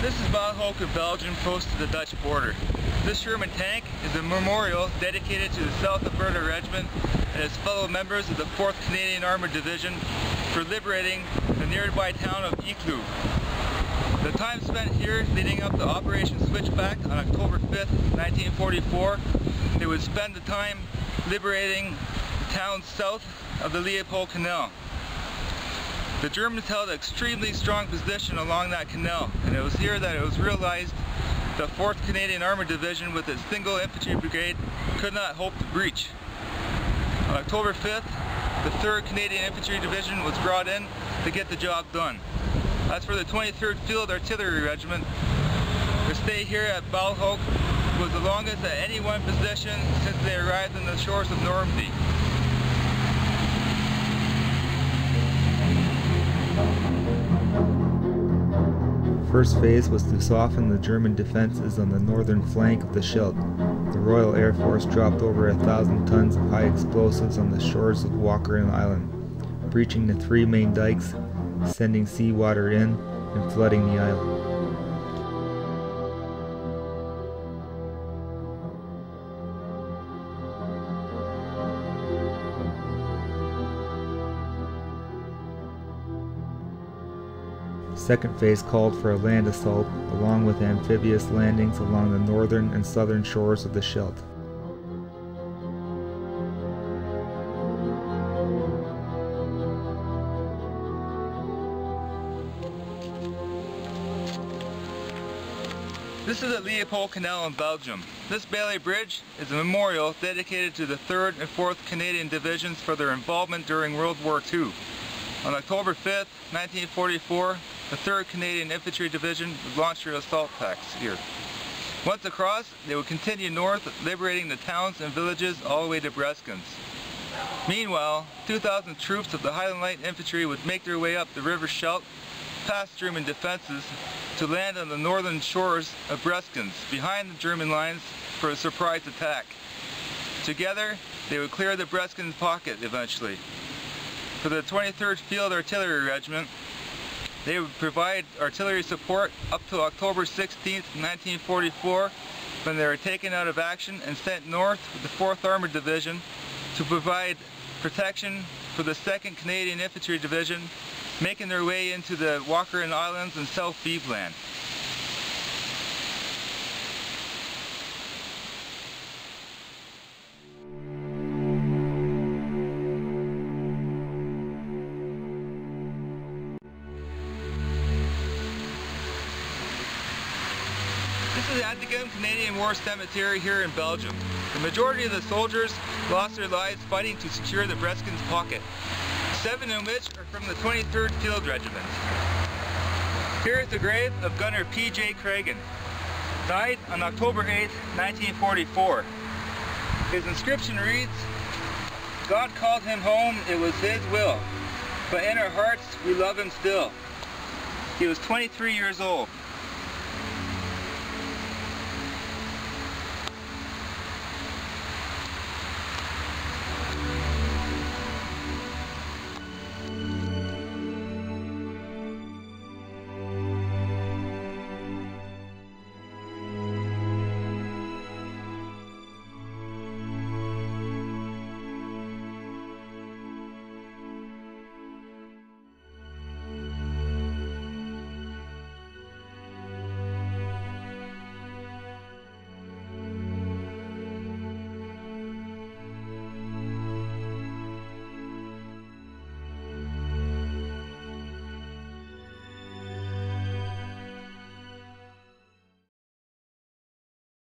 This is Balhoek in Belgium, close to the Dutch border. This Sherman tank is a memorial dedicated to the South Alberta Regiment and its fellow members of the 4th Canadian Armoured Division for liberating the nearby town of Iqaluit. The time spent here leading up to Operation Switchback on October 5th, 1944, they would spend the time liberating towns south of the Leopold Canal. The Germans held an extremely strong position along that canal, and it was here that it was realized the 4th Canadian Armoured Division with its single infantry brigade could not hope to breach. On October 5th, the 3rd Canadian Infantry Division was brought in to get the job done. As for the 23rd Field Artillery Regiment, their stay here at Balhoek was the longest at any one position since they arrived on the shores of Normandy. First phase was to soften the German defenses on the northern flank of the Scheldt. The Royal Air Force dropped over 1,000 tons of high explosives on the shores of Walcheren Island, breaching the 3 main dikes, sending seawater in and flooding the island. Second phase called for a land assault, along with amphibious landings along the northern and southern shores of the Scheldt. This is the Leopold Canal in Belgium. This Bailey Bridge is a memorial dedicated to the 3rd and 4th Canadian Divisions for their involvement during World War II. On October 5th, 1944, the 3rd Canadian Infantry Division would launch their assault attacks here. Once across, they would continue north, liberating the towns and villages all the way to Breskens. Meanwhile, 2,000 troops of the Highland Light Infantry would make their way up the River Scheldt, past German defenses, to land on the northern shores of Breskens, behind the German lines, for a surprise attack. Together, they would clear the Breskens pocket eventually. For the 23rd Field Artillery Regiment, they would provide artillery support up to October 16, 1944, when they were taken out of action and sent north with the 4th Armoured Division to provide protection for the 2nd Canadian Infantry Division, making their way into the Walcheren Islands and South Beveland. This is the Antigam Canadian War Cemetery here in Belgium. The majority of the soldiers lost their lives fighting to secure the Breskens pocket, 7 of which are from the 23rd Field Regiment. Here is the grave of Gunner P.J. Cragen. Died on October 8, 1944. His inscription reads, "God called him home, it was his will, but in our hearts we love him still." He was 23 years old.